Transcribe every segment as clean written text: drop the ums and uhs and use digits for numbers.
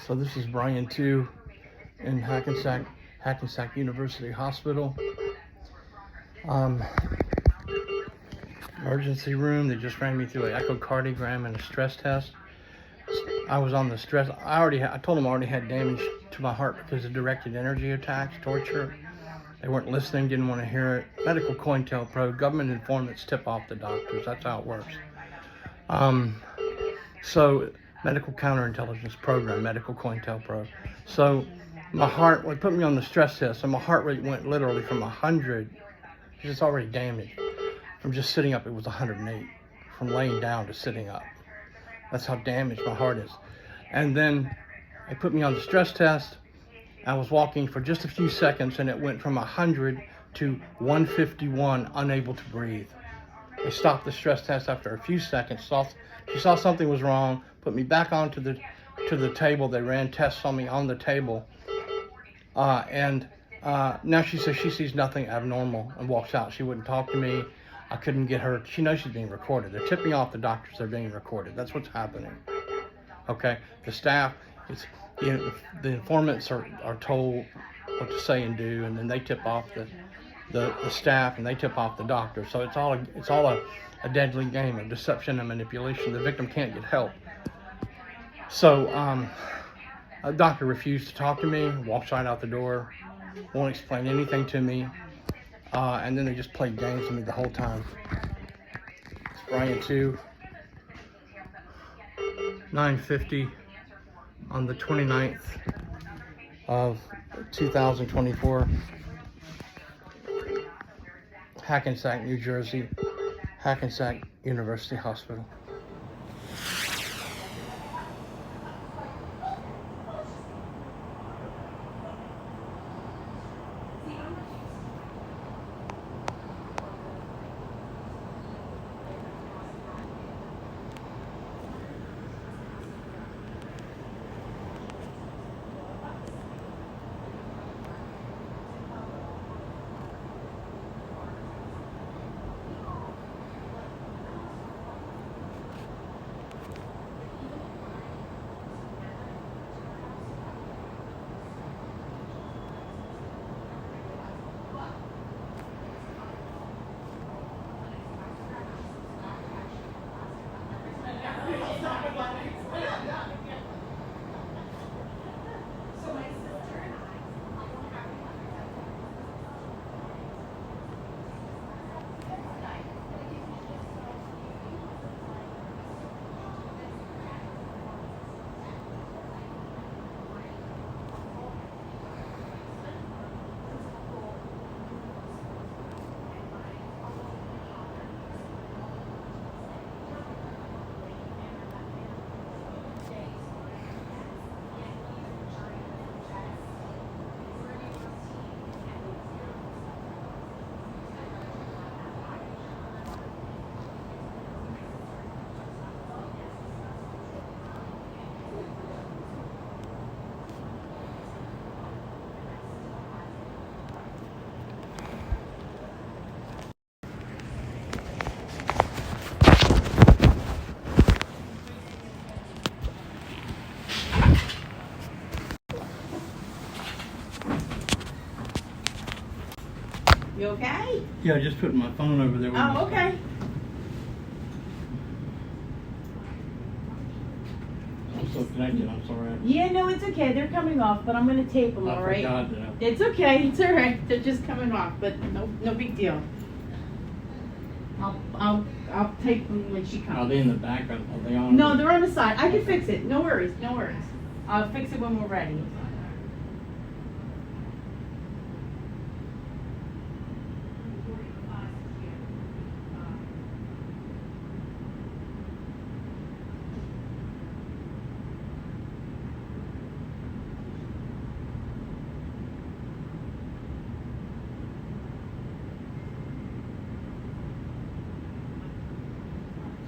So this is Brian 2 in Hackensack University Hospital. Emergency room. They just ran me through an echocardiogram and a stress test. I was on the stress. I told them I already had damage to my heart because of directed energy attacks, torture. They weren't listening, didn't want to hear it. Medical COINTELPRO, government informants tip off the doctors. That's how it works. So medical counterintelligence program, medical COINTELPRO. So my heart, they put me on the stress test, and my heart rate went literally from 100, it's already damaged. From just sitting up, it was 108. From laying down to sitting up. That's how damaged my heart is. And then they put me on the stress test. I was walking for just a few seconds, and it went from 100 to 151, unable to breathe. They stopped the stress test after a few seconds. She saw something was wrong, put me back onto the table. They ran tests on me on the table. Now she says she sees nothing abnormal and walks out. She wouldn't talk to me. I couldn't get her. She knows she's being recorded. They're tipping off the doctors. They're being recorded. That's what's happening. Okay? The staff, the informants are told what to say and do, and then they tip off the staff, and they tip off the doctor. So it's all a deadly game of deception and manipulation. The victim can't get help. So a doctor refused to talk to me, walks right out the door, won't explain anything to me, and then they just played games with me the whole time. It's Brian 2, 9:50 on the 29th of 2024, Hackensack, New Jersey, Hackensack University Hospital. You okay? Yeah, I just put my phone over there. Oh, okay. I'm so connected, I'm sorry. Yeah, no, it's okay. They're coming off, but I'm going to tape them, all right? It's okay. It's all right. They're just coming off, but no big deal. I'll tape them when she comes. Are they in the back? Are they on? No, they're on the side. I can fix it. No worries. No worries. I'll fix it when we're ready.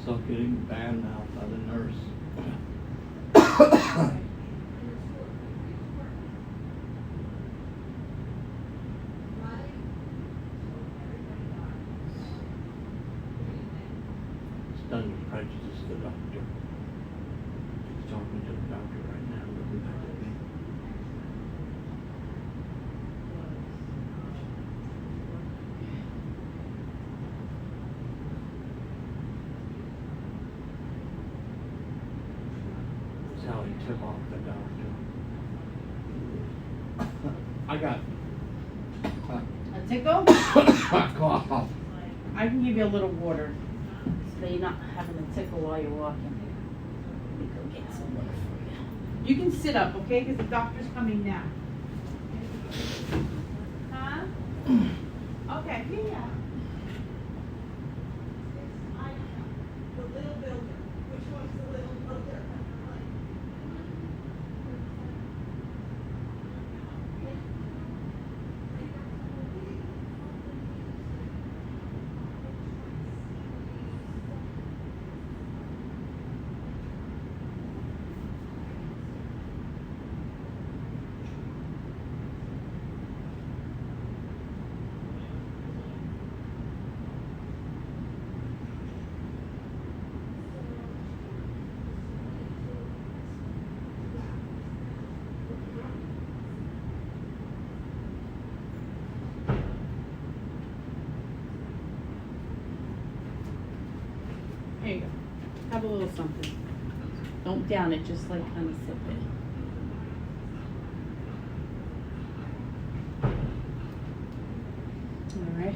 So getting bad now by the nurse. It's done with prejudice to the doctor. He's talking to the doctor right now. tip off the doctor. I got A tickle? cough. I can give you a little water so that you're not having a tickle while you're walking. Let me go get some water for you. You can sit up, okay? Because the doctor's coming now. Huh? Okay. Yeah. The little builder. Which one's the little builder? There you go. Have a little something. Don't down it, just like kind of sip it. All right.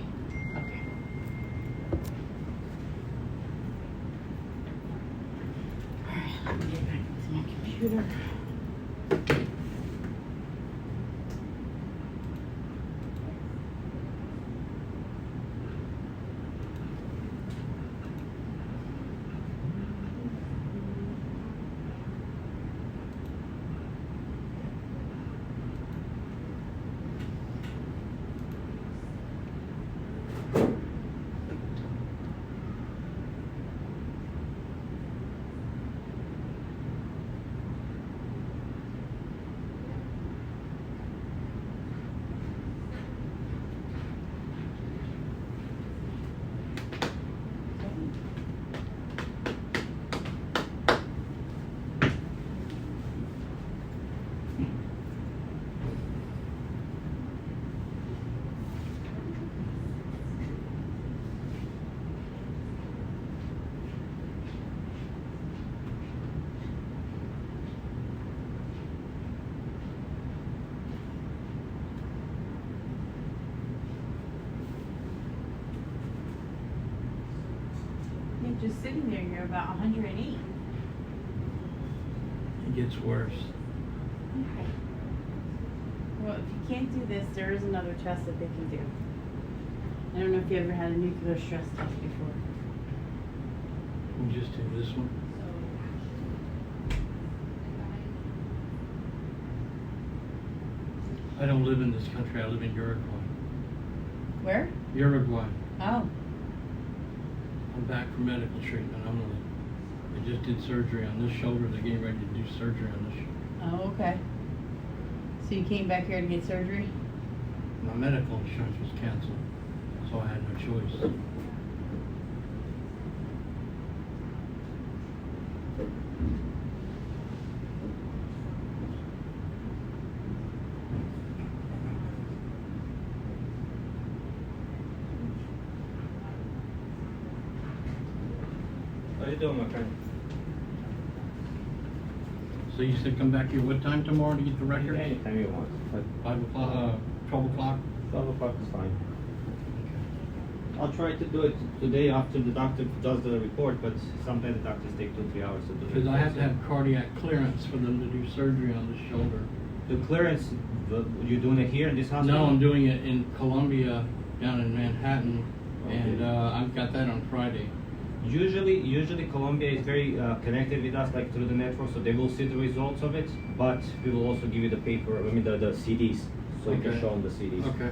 Okay. All right. Let me get back into my computer. You're just sitting there, you're about 108. It gets worse. Okay. Well, if you can't do this, there is another test that they can do. I don't know if you ever had a nuclear stress test before. You just do this one. I don't live in this country. I live in Uruguay. Where? Uruguay. Oh. I'm back for medical treatment. They just did surgery on this shoulder. They're getting ready to do surgery on this shoulder. Oh, okay. So you came back here to get surgery? My medical insurance was canceled, so I had no choice. How you doing, my friend? So you said come back here what time tomorrow to get the records? Anytime you want. But 5 o'clock, 12 o'clock? 12 o'clock is fine. I'll try to do it today after the doctor does the report, but sometimes the doctors take 2-3 hours to do it. Because I have to have cardiac clearance for them to do surgery on this shoulder. The clearance, you're doing it here in this hospital? No, I'm doing it in Columbia, down in Manhattan, Okay. and I've got that on Friday. Usually Columbia is very connected with us, like through the network, so they will see the results of it, but we will also give you the paper, the CDs, so you can Okay. show them the CDs. Okay.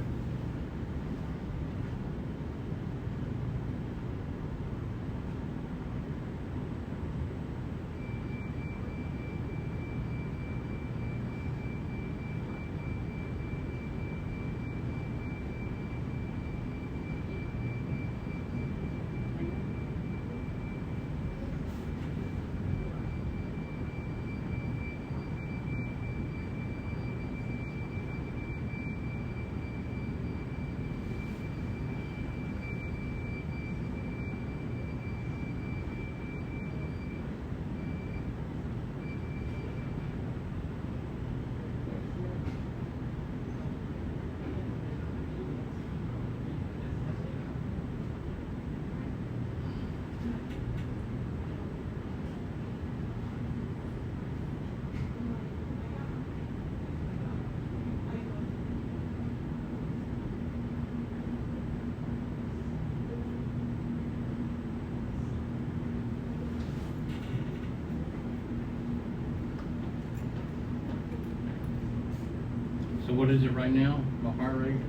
So what is it right now? My heart rate?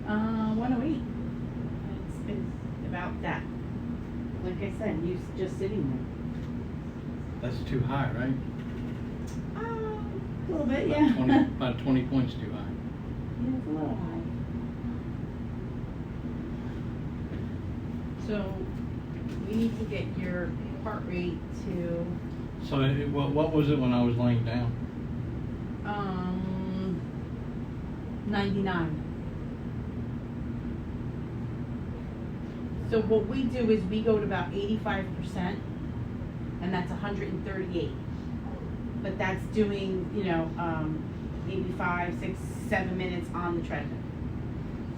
108. It's been about that. Like I said, you just sitting That's too high, right? there. A little bit, About yeah. 20, about 20 points too high. Yeah, it's a little high. So we need to get your heart rate to So what was it when I was laying down? 99. So what we do is we go to about 85%, and that's 138. But that's doing, maybe 5, 6, 7 minutes on the treadmill.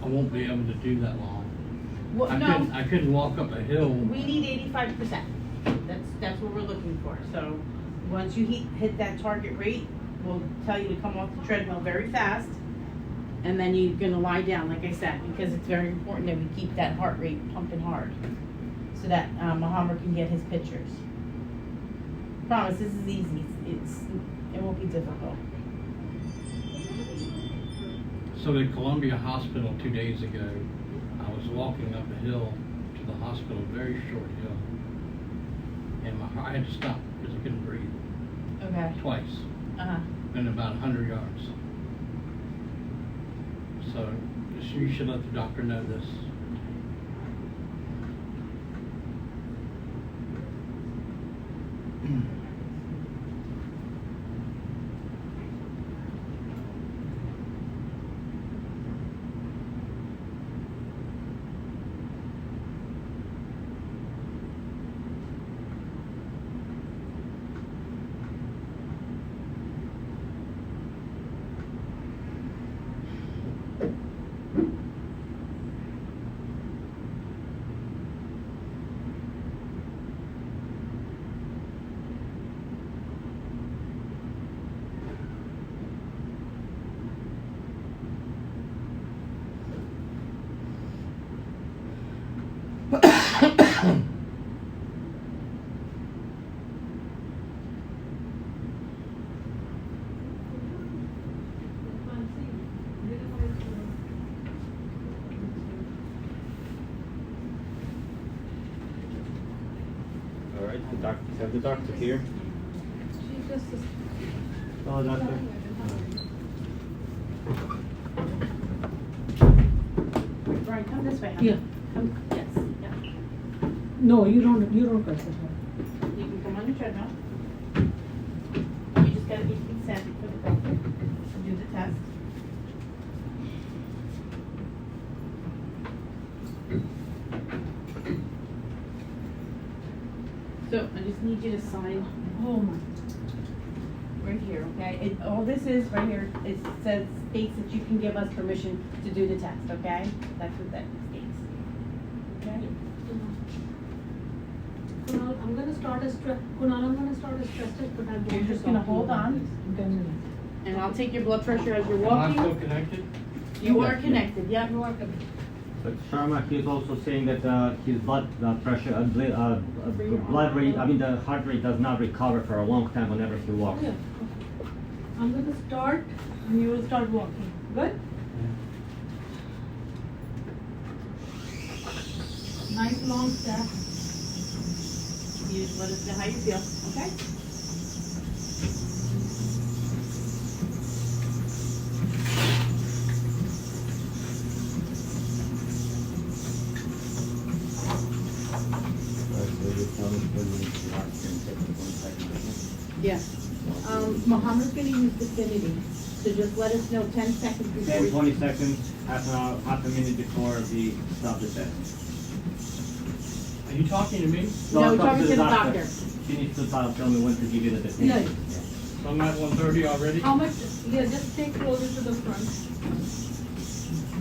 I won't be able to do that long. Well, I couldn't walk up a hill. we need 85%. That's what we're looking for. So once you hit that target rate, we'll tell you to come off the treadmill very fast, and then you're gonna lie down, like I said, because it's very important that we keep that heart rate pumping hard, so that Muhammad can get his pictures. Promise, this is easy. It won't be difficult. So at Columbia Hospital 2 days ago, I was walking up a hill to the hospital, a very short hill, and I had to stop because I couldn't breathe Okay. twice Uh-huh. in about 100 yards. So you should let the doctor know this. All right, have the doctor here. She's just a Oh, doctor. Right, come this way. Yeah. Come, yes, yeah. No, you don't press it. You can come on the treadmill. You just gotta get consent for the doctor to do the test. So I just need you to sign Oh my. right here, okay? All this is right here, it says, states that you can give us permission to do the test, okay? That's what that states. Okay? Kunal, I'm gonna start a stress test, but I'm You're just gonna hold on, and I'll take your blood pressure as you're Am I still walking. connected? You are connected, yeah. You are coming. But Sharma, he's also saying that his blood pressure, blood rate, the heart rate does not recover for a long time whenever he walks. Yeah. I'm gonna start, and you will start walking. Good? Nice long step. You just let us know how you feel, okay? Yeah. Muhammad's gonna use vicinity, so just let us know 10 seconds before 10, you. 20 seconds, half an hour, half a minute before we stop the test. Are you talking to me? No, I'm talking to the doctor. She needs to tell me when to give you the Yeah. destination. So I'm at 130 already? How much, yeah, just stay closer to the front.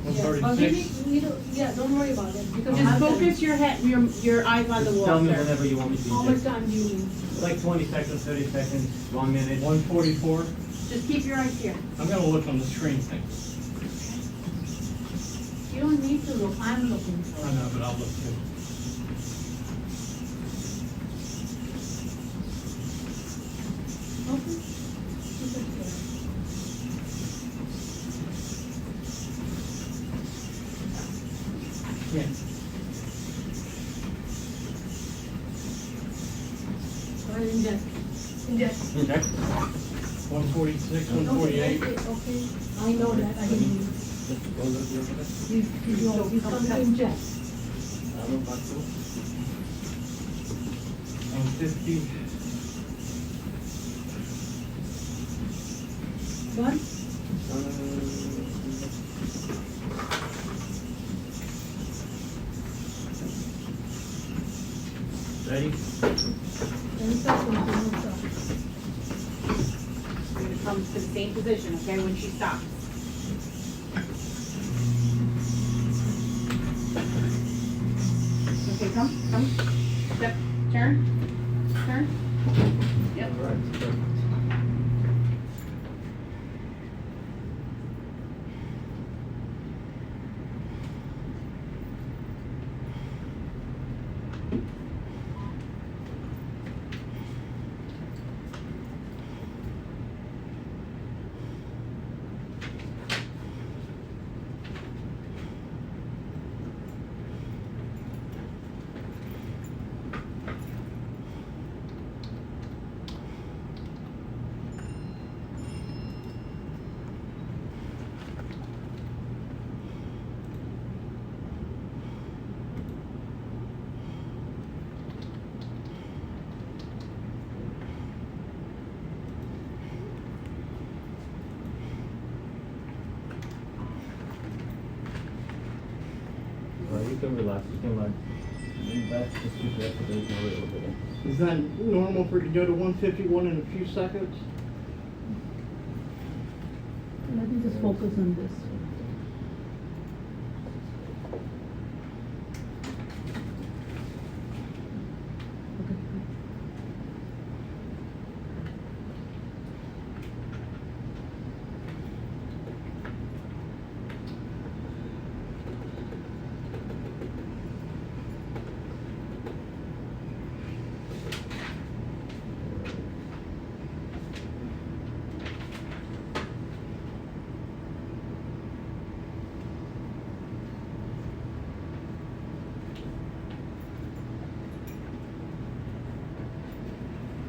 Yeah. But we 136? need to, yeah, don't worry about it, because Just I'll tell you. focus your eyes on the Just wall, tell me sir. whenever you want me to How much inject. time do you need? Like 20 seconds, 30 seconds, 1 minute. 144? Just keep your eyes here. I'm gonna look on the screen thing. You don't need to look, I'm looking for I it. know, but I'll look too. Okay. Keep it there. Yeah. Inject. Okay. 146, 148. Okay, I know that, I didn't use. You come to inject. 50. Done? Ready? 10 seconds, no stop. You're gonna come to the same position, okay, when she stops. Okay, come, step, turn. Yep. All right. Perfect. You can relax. You can like lean back, just keep your activation a little bit. Is that normal for it to go to 151 in a few seconds? Let me just focus on this. Okay.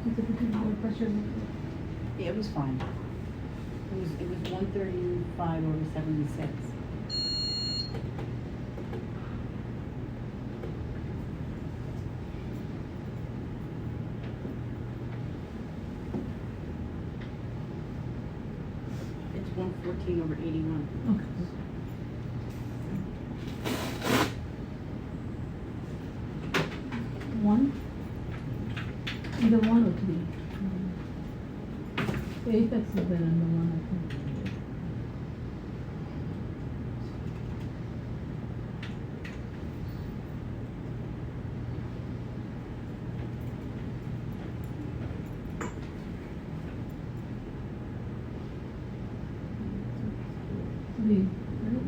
Is it blood pressure? Yeah, it was fine. It was 135 over 76. It's 114 over 81. Okay. One? Either one or three. The apex is better than the one, I think. Three, right?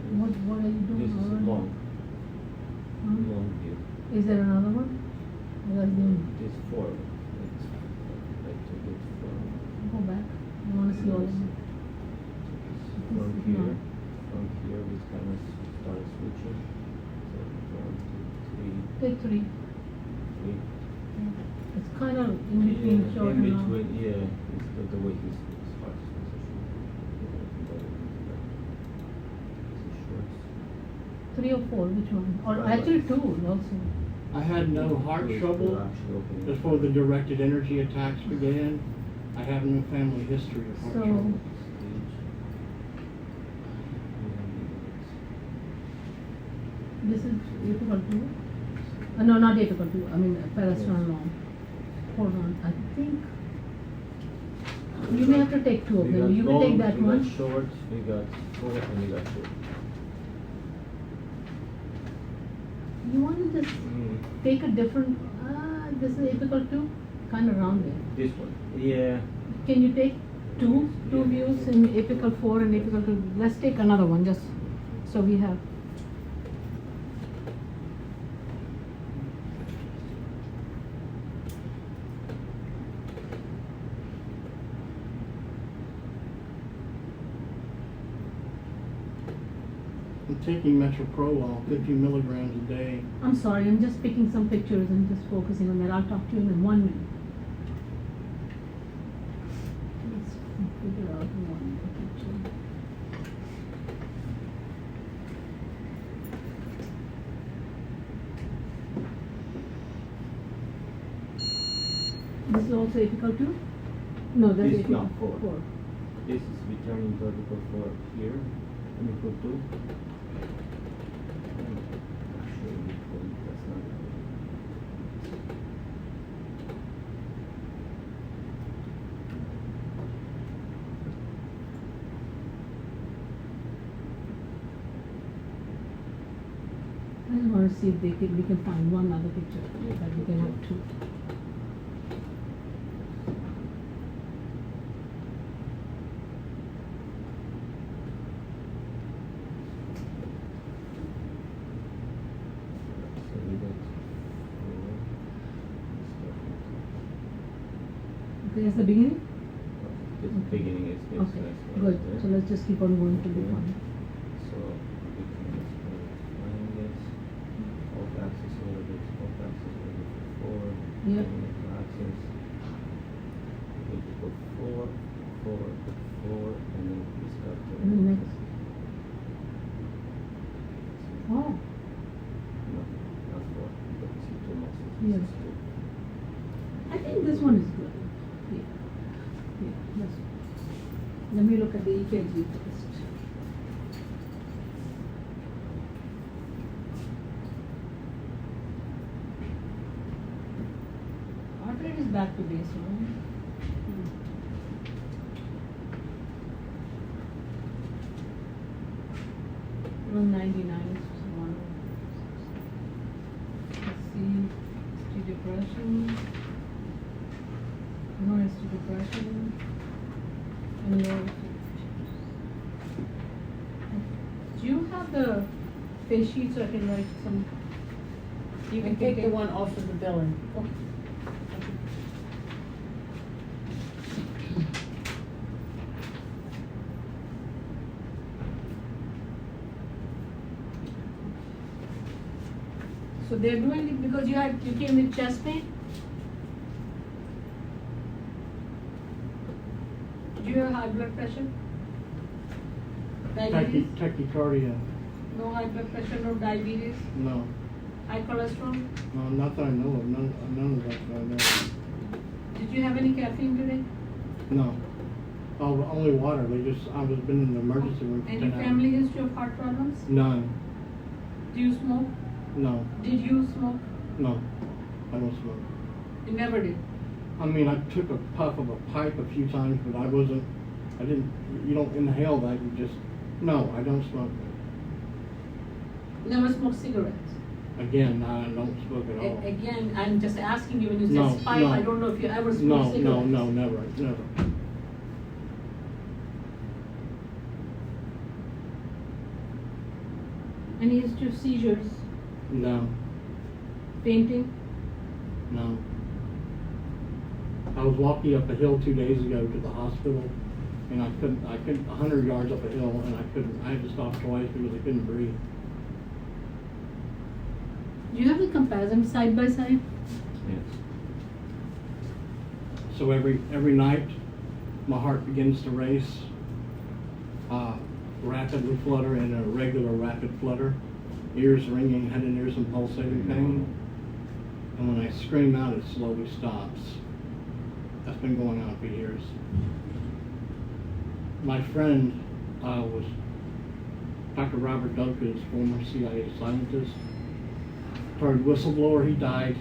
What are you doing? This is already? long. Huh? Long view. Is there another one? What are you doing? This forward. It's like to get Go back. I wanna see all of them. from This is here. not- From here we kind of start switching. So 1, 2, 3, Take three. 3. It's kind of in between Yeah, short in and long. between, yeah, it's the way his heart is positioned. Three or four, which one? Or Right, actually right. two also. I had no heart trouble before the directed energy attacks began. I have no family history of heart So- trouble. This is apical two? No, not apical two. I mean parasternal. Hold on. I think you may have to take two of them. You will take that we one. got short, we got short, and we got short. You want to just take a different. This is apical two. kind of rounded. This one. Yeah. Can you take two views in apical 4 and apical 2? Let's take another one just so we have. I'm taking metoprolol, 50 milligrams a day. I'm sorry, I'm just picking some pictures and just focusing on that. I'll talk to you in 1 minute. Let's figure out one picture. This is also apical 2? No, that's This is apical not 4. 4. This is returning to apical 4 here. Apical 2. Actually, that's not it. I just want to see if we can find one other picture that we can have two. Okay, that's the beginning? This beginning is this. Okay, that's what good. is there. So let's just keep on going to the Okay. one. So we can just find this. Off axis orbit, off axis orbit 4. Yep. Axis. We put 4, 4, 4, and then we start to. And then next. Oh, No, not 4. But you see 2 muscles. Yes. This is 2. I think this one is good. Yeah. Yeah, that's Let me look at the EKG first. Heart rate is back to baseline. 199 is one. Let's see, ST depression. No ST depression. And no. Do you have the face sheet so I can write some? You can take the one off of the billing. Okay. So they're doing it because you came with chest pain? Do you have high blood pressure? Diabetes? Tachycardia, No high blood pressure, no diabetes? no. High cholesterol? No, not that I know of, none of that I know of. Did you have any caffeine today? No. Oh, only water, I was been in the emergency room for 10 Any hours. family history of heart problems? None, Do you smoke? no, Did you smoke? no, I don't smoke. You never did. I mean, I took a puff of a pipe a few times, but you don't inhale that, no, I don't smoke. Never smoked cigarettes. Again, I don't smoke at all. Again, I'm just asking you when you No, said pipe, no. I don't know if you ever smoked No, cigarettes. no, never. Any history of seizures? No, Fainting? no. I was walking up a hill 2 days ago to the hospital, and I couldn't, 100 yards up a hill, and I had to stop twice because I couldn't breathe. Do you have the comparison side by side? Yes. So every night, my heart begins to race, rapidly flutter in a regular rapid flutter, ears ringing, head and ears and pulsating pain. And when I scream out, it slowly stops. That's been going on for years. My friend was Dr. Robert Duncan's former CIA scientist. Turned whistleblower. He died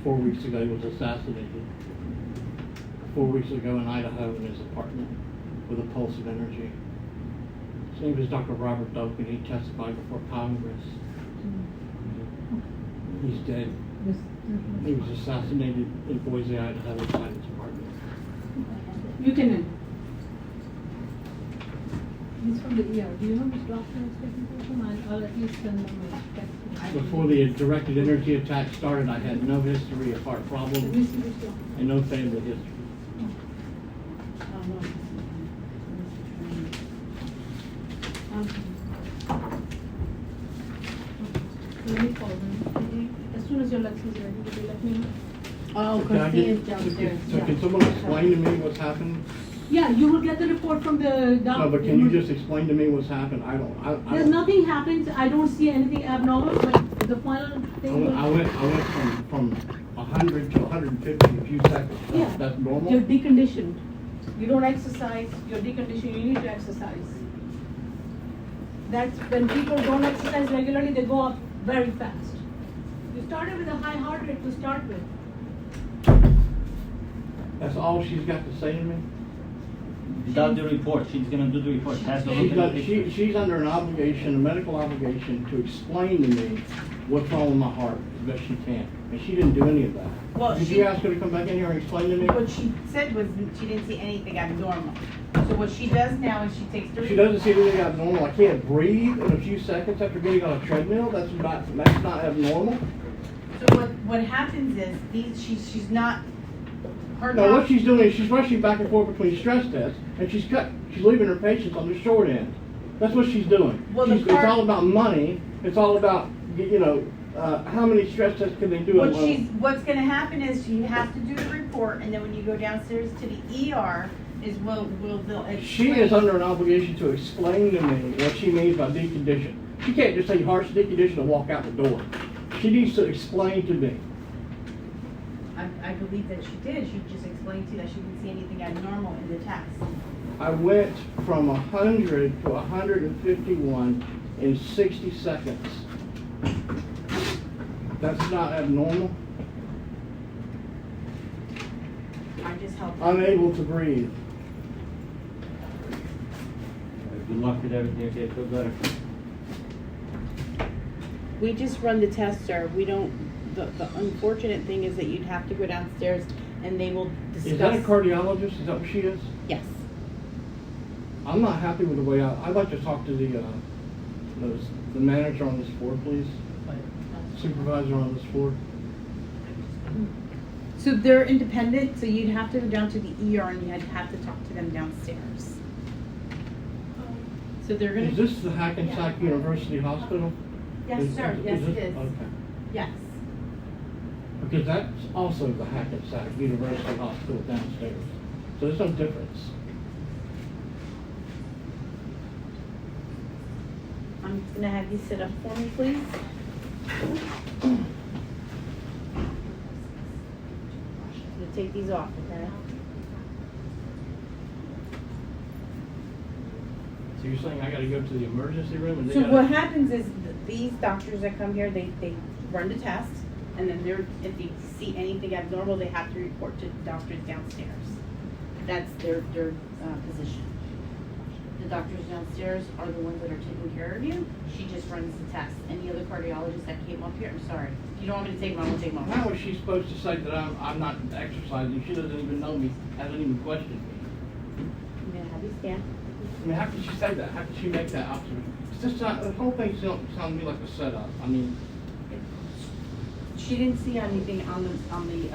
4 weeks ago. He was assassinated 4 weeks ago in Idaho in his apartment with a pulse of energy. His name is Dr. Robert Duncan. He testified before Congress. He's dead. This, He was assassinated in Boise, Idaho, inside his apartment. you can. He's from the ER. Do you know which doctor is taking care of him? I'll at least send them a text. Before the directed energy attack started, I had no history of heart Let me problems see which doctor. and no family history. Let me call them. As soon as your Lex is ready, will you let me know? Oh, Can I Christine get- is downstairs. So can someone explain to me what's happened? Yeah, you will get the report from the doctor. No, but can you just explain to me what's happened? I There's don't. nothing happens. I don't see anything abnormal, but the final thing. I went from 100 to 150 in a few seconds. Yeah. That's normal? You're deconditioned. You don't exercise, you're deconditioned, you need to exercise. That's when people don't exercise regularly, they go up very fast. You started with a high heart rate to start with. That's all she's got to say to me? Without the report, she's gonna do the report. Has to look She's, at got, the picture. she's under an obligation, a medical obligation, to explain to me what's wrong with my heart as best she can. And she didn't do any of that. Well, Did she- you ask her to come back in here and explain to me? What she said was she didn't see anything abnormal. So what she does now is she takes the. She doesn't see anything abnormal. I can't breathe in a few seconds after getting on a treadmill. That's not abnormal. So what happens is she's not. Her No, what doc- she's doing is she's rushing back and forth between stress tests, and she's leaving her patients on the short end. That's what she's doing. Well, the It's part- all about money. It's all about, how many stress tests can they do? What's gonna happen is she has to do the report, and then when you go downstairs to the ER, they'll explain. She is under an obligation to explain to me what she means by deconditioned. She can't just say heart's deconditioned and walk out the door. She needs to explain to me. I believe that she did. She just explained to you that she didn't see anything abnormal in the test. I went from 100 to 151 in 60 seconds. That's not abnormal. I just helped. Unable to breathe. Good luck with everything, okay, feel better. We just run the test, sir. We don't, the unfortunate thing is that you'd have to go downstairs and they will discuss. Is that a cardiologist? Is that what she is? Yes. I'm not happy with the way I'd like to talk to the manager on this floor, please. Supervisor on this floor. So they're independent, so you'd have to go down to the ER and you'd have to talk to them downstairs. So they're gonna. Is this the Hackensack University Hospital? Yes, sir. Yes, it is. Okay. Yes. Because that's also the Hackensack University Hospital downstairs. So there's no difference. I'm gonna have you sit up for me, please. We'll take these off, okay? So you're saying I gotta go to the emergency room and they So gotta... what happens is these doctors that come here, they run the test, and then if they see anything abnormal, they have to report to the doctors downstairs. That's their position. The doctors downstairs are the ones that are taking care of you. She just runs the test. Any other cardiologists that came up here, I'm sorry. If you don't want me to take them, I won't take them. How is she supposed to say that I'm not exercising? She doesn't even know me, hasn't even questioned me. I'm gonna have you stand. I mean, how can she say that? How can she make that observation? It's just not, the whole thing sounds to me like a setup. I mean, She didn't see anything on the.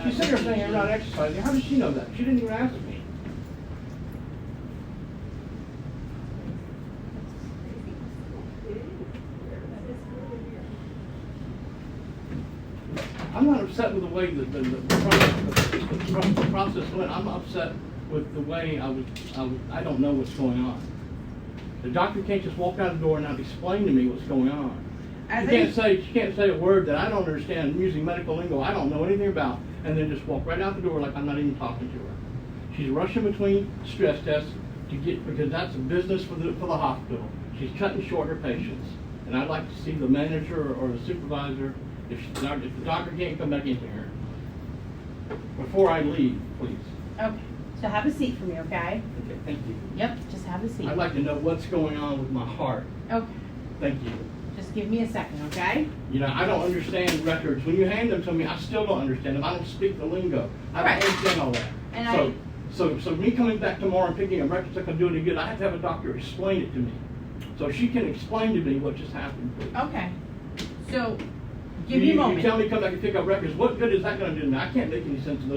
she said her saying I'm not exercising. How does she know that? She didn't even ask me. I'm not upset with the way that the process went. I'm upset with the way I don't know what's going on. The doctor can't just walk out the door and not explain to me what's going on. She can't say a word that I don't understand using medical lingo I don't know anything about, and then just walk right out the door like I'm not even talking to her. She's rushing between stress tests because that's a business for the hospital. She's cutting short her patients, and I'd like to see the manager or the supervisor if the doctor can't come back in here before I leave, please. Okay, so have a seat for me, okay? Okay, thank you. Yep, just have a seat. I'd like to know what's going on with my heart. Okay, Thank you. just Just give me a second, okay? You know, I don't understand records. When you hand them to me, I still don't understand them. I don't speak the lingo. I Right. don't understand all that. And So me coming back tomorrow and picking up records like I'm doing it good, I have to have a doctor explain it to me. So she can explain to me what just happened, please. Okay. So, give me a moment. You tell me come back and pick up records. What good is that going to do to me? I can't make any sense of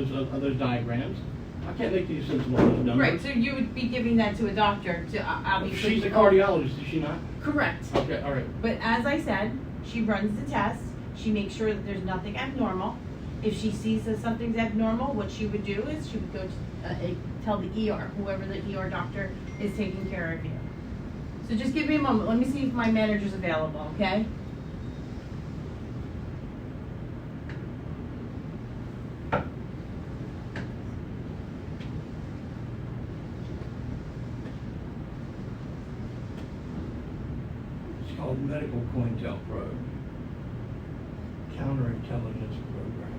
those diagrams. I can't make any sense of all those numbers. Right, so you would be giving that to a doctor to obviously. She's a cardiologist, is she not? Correct. Okay, all right. But as I said, she runs the test. She makes sure that there's nothing abnormal. If she sees that something's abnormal, what she would do is she would go to tell the ER, whoever the ER doctor is taking care of you. So just give me a moment. Let me see if my manager's available, okay? It's called Medical COINTELPRO. Counterintelligence Program.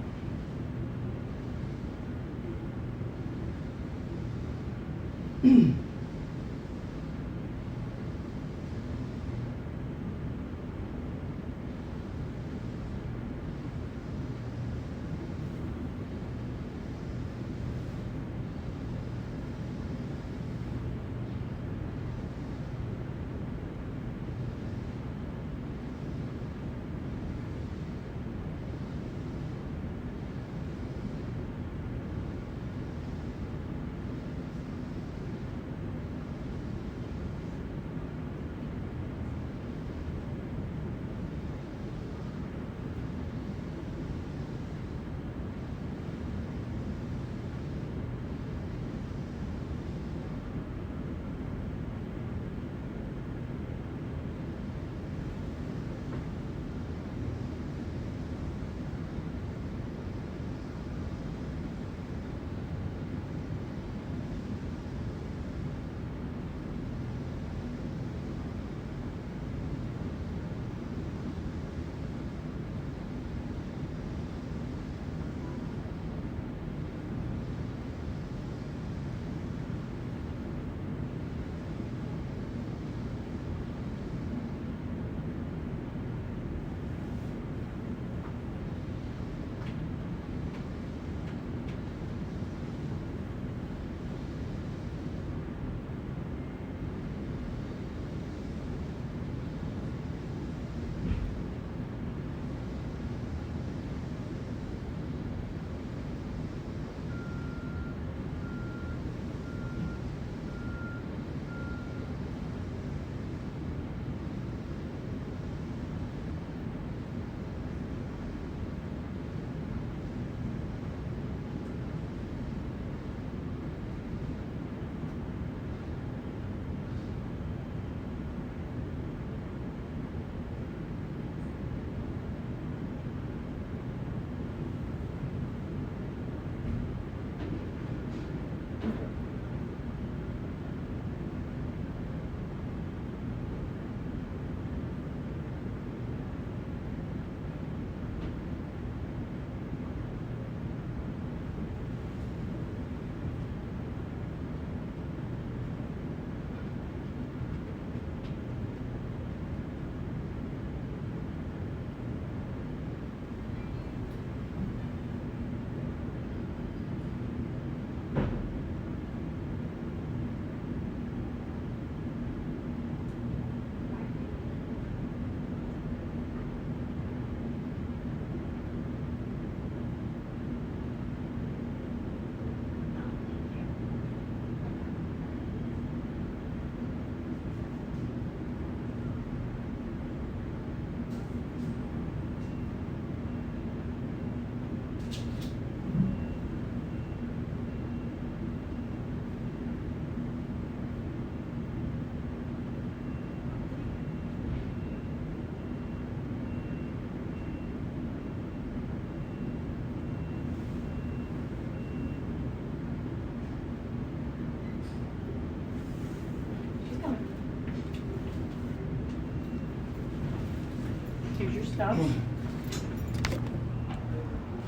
Here's your stuff.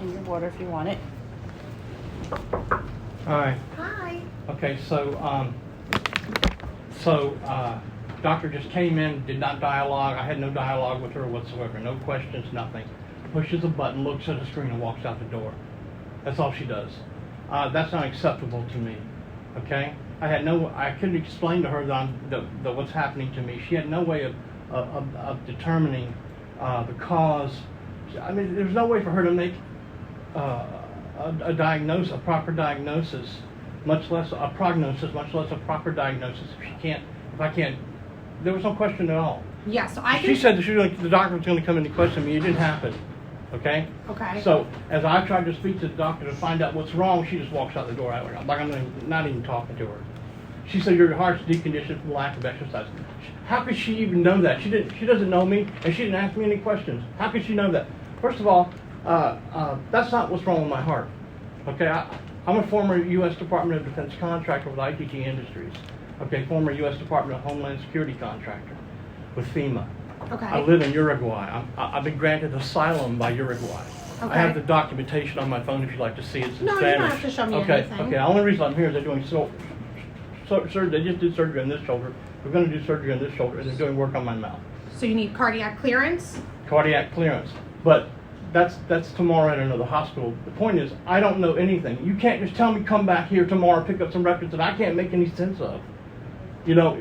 And your water if you want it. All right. Hi. Okay, so Doctor just came in, did not dialogue. I had no dialogue with her whatsoever. No questions, nothing. Pushes a button, looks at the screen, and walks out the door. That's all she does. That's not acceptable to me. Okay? I couldn't explain to her that what's happening to me. She had no way of determining the cause. I mean, there's no way for her to make a diagnosis, a proper diagnosis, much less a prognosis, much less a proper diagnosis. If I can't, there was no question at all. Yeah, so I She can. said that the doctor was going to come in and question me. It didn't happen. Okay? Okay. So, as I tried to speak to the doctor to find out what's wrong, she just walks out the door. Like I'm not even talking to her. She said, your heart's deconditioned from lack of exercise. How could she even know that? She doesn't know me, and she didn't ask me any questions. How could she know that? First of all, that's not what's wrong with my heart. Okay? I'm a former U.S. Department of Defense contractor with ITT Industries. Okay? Former U.S. Department of Homeland Security contractor with FEMA. Okay. I live in Uruguay. I've been granted asylum by Uruguay. Okay. I have the documentation on my phone if you'd like to see it. It's in No, you Spanish. don't have to show me okay. anything. Okay. The only reason I'm here is they're doing surgery. They just did surgery on this shoulder. We're going to do surgery on this shoulder, and they're doing work on my mouth. So you need cardiac clearance? Cardiac clearance. But that's tomorrow at another hospital. The point is, I don't know anything. You can't just tell me come back here tomorrow, pick up some records that I can't make any sense of. I don't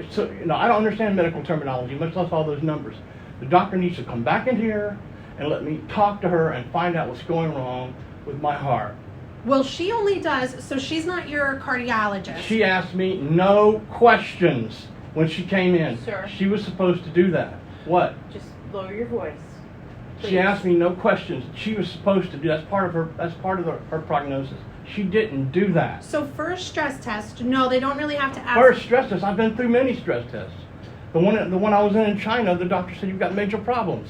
understand medical terminology, much less all those numbers. The doctor needs to come back in here and let me talk to her and find out what's going wrong with my heart. Well, she only does, so she's not your cardiologist. She asked me no questions when she came in. Sir. She was supposed to do that. What? Just lower your voice. She asked me no questions. She was supposed to do. That's part of her prognosis. She didn't do that. So first stress test, no, they don't really have to ask. First stress test. I've been through many stress tests. The one I was in China, the doctor said you've got major problems.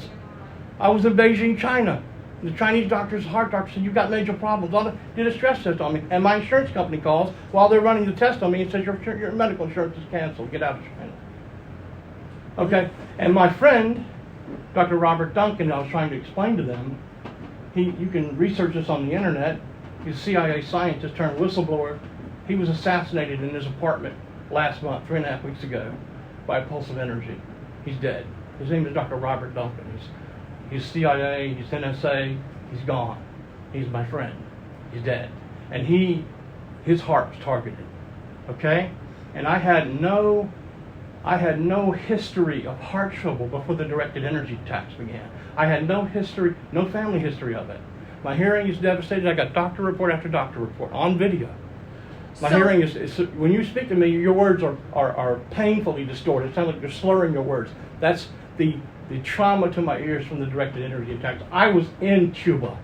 I was in Beijing, China. The Chinese heart doctor said you've got major problems. Did a stress test on me, and my insurance company calls while they're running the test on me and says your medical insurance is canceled. Get out of China. Okay, and my friend, Dr. Robert Duncan, I was trying to explain to them. You can research this on the internet. He's a CIA scientist turned whistleblower. He was assassinated in his apartment last month, 3.5 weeks ago, by a pulse of energy. He's dead. His name is Dr. Robert Duncan. He's CIA, he's NSA, he's gone. He's my friend. He's dead. And his heart was targeted. Okay? And I had no history of heart trouble before the directed energy attacks began. I had no history, no family history of it. My hearing is devastated. I got doctor report after doctor report on video. My hearing is when you speak to me, your words are painfully distorted. It sounds like you're slurring your words. That's the trauma to my ears from the directed energy attacks. I was in Cuba.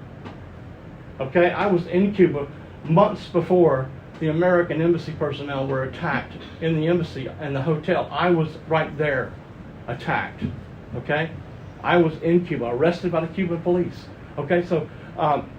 Okay? I was in Cuba months before the American embassy personnel were attacked in the embassy and the hotel. I was right there, attacked. Okay? I was in Cuba, arrested by the Cuban police. Okay? So,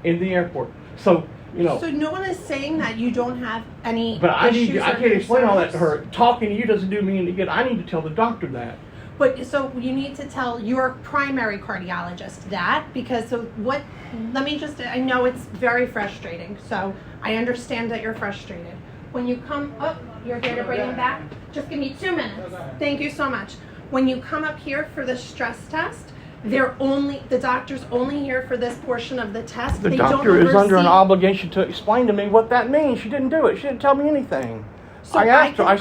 in the airport. So, So no one is saying that you don't have any but I issues or can't explain all that to concerns. her. Talking to you doesn't do me any good. I need to tell the doctor that. But so you need to tell your primary cardiologist that, because I know it's very frustrating, so I understand that you're frustrated. When you come up, you're here to bring him back? Just give me 2 minutes. Thank you so much. When you come up here for the stress test, the doctor's only here for this portion of the test. The They don't doctor is under an oversee- obligation to explain to me what that means. She didn't do it. She didn't tell me anything. So I asked her. can-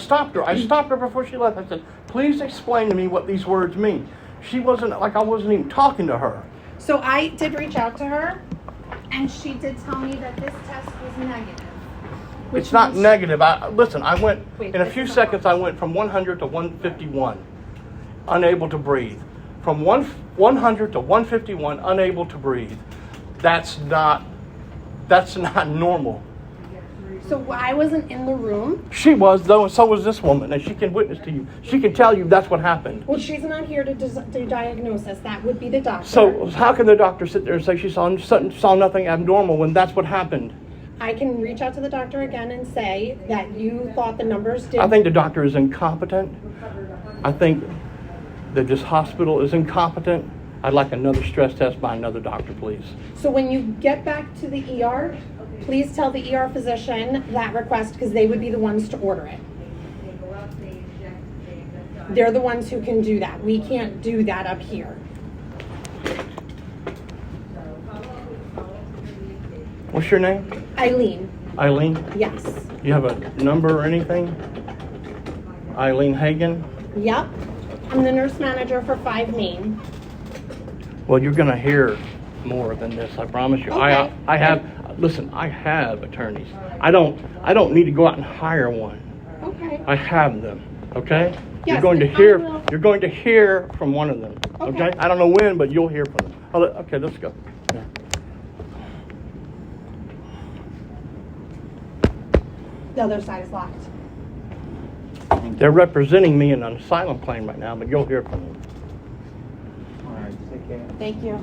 I stopped her before she left. I said, please explain to me what these words mean. She wasn't, like I wasn't even talking to her. So I did reach out to her, and she did tell me that this test was negative. which It's not means- negative. I went, Wait, in a this few is not seconds, I went from 100 to 151, unable to breathe. From 100 to 151, unable to breathe. That's not normal. So I wasn't in the room. She was, though, and so was this woman, and she can witness to you. She can tell you that's what happened. Well, she's not here to do diagnosis. That would be the doctor. So how can the doctor sit there and say she saw nothing abnormal when that's what happened? I can reach out to the doctor again and say that you thought the numbers did. I think the doctor is incompetent. I think that this hospital is incompetent. I'd like another stress test by another doctor, please. So when you get back to the ER, please tell the ER physician that request, because they would be the ones to order it. They're the ones who can do that. We can't do that up here. What's your name? Eileen, Eileen? yes. You have a number or anything? Eileen Hagan? Yep. I'm the nurse manager for 5 Main. Well, you're gonna hear more than this, I promise you. Okay. I have, listen, I have attorneys. I don't need to go out and hire one. Okay. I have them, okay? Yes, You're going to I hear, will. you're going to hear from one of them, Okay. okay? I don't know when, but you'll hear from them. Okay, let's go. Yeah. The other side is locked. They're representing me in an asylum claim right now, but you'll hear from them. All right, take care. Thank you.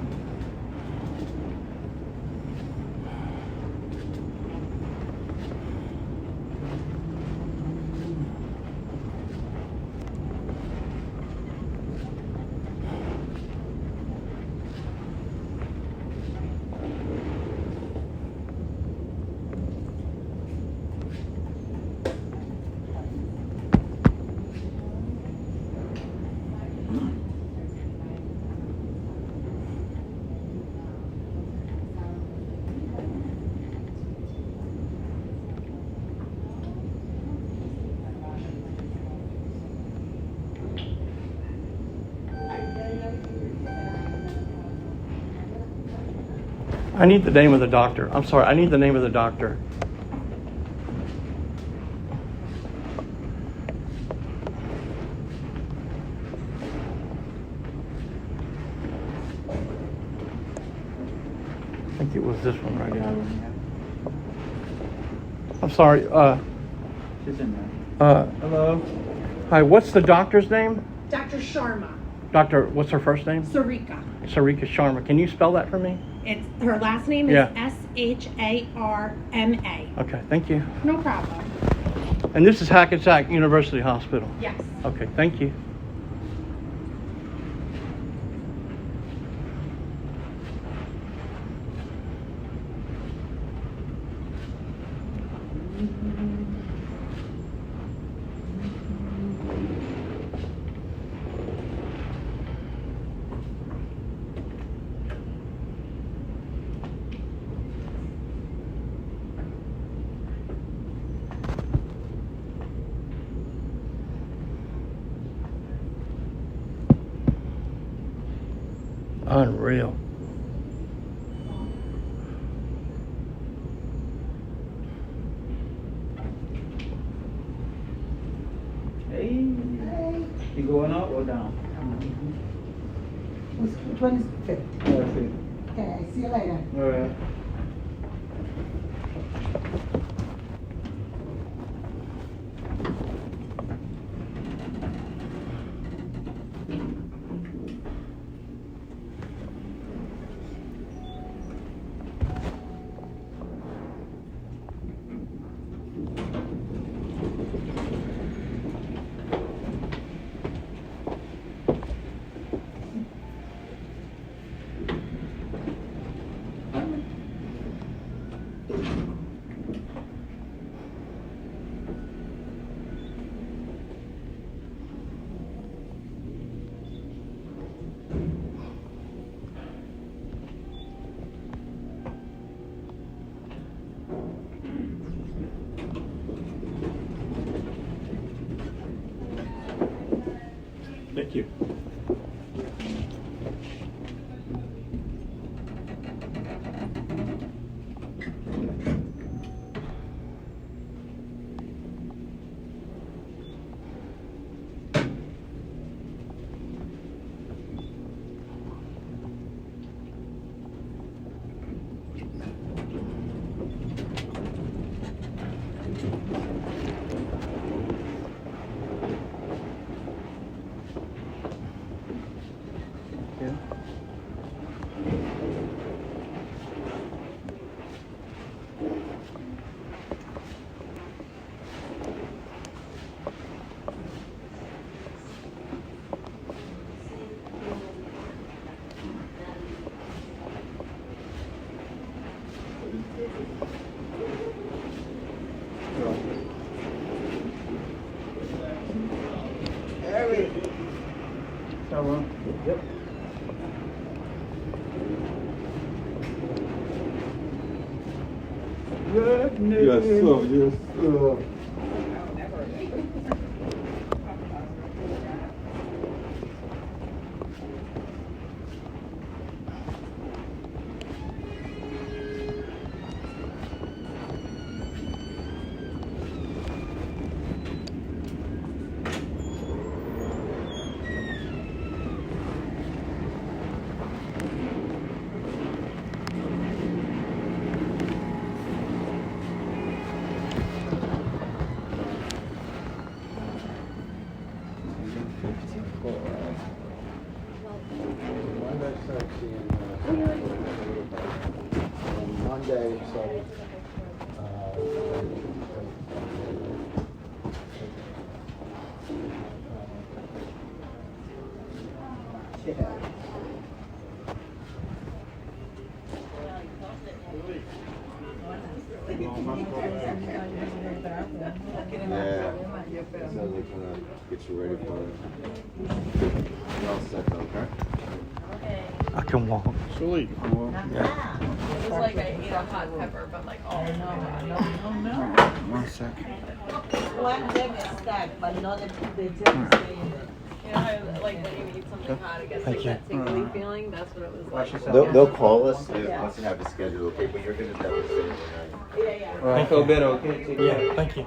I need the name of the doctor. I'm sorry, I need the name of the doctor. I think it was this one right here. I'm sorry, She's in there. Hello. hi, what's the doctor's name? Dr. Sharma, Doctor, what's her first name? Sarika. Sarika Sharma. Can you spell that for me? It's her last name is Yeah. Sharma. Okay, thank you. No problem. And this is Hackensack University Hospital. Yes. Okay, thank you. Unreal. Hey, you going up or down? Which one is fit? That's it. Okay, see you later. All right. Thank you. Yep. Good news. Yes, sir. Yes, sir. Monday, so. Yeah. So they kind of get you ready for it. You're all set, okay? I can walk. Sweet. It was like I ate a hot pepper, but like all in my body. One second. One gem is stuck, but not the gem is staying there. You know how like when you eat something hot, it gets like that tingly feeling? That's what it was like. They'll call us once they have the schedule, okay, but you're gonna definitely stay overnight. Yeah, yeah. All right, I feel better, okay? Take care. Yeah, thank you.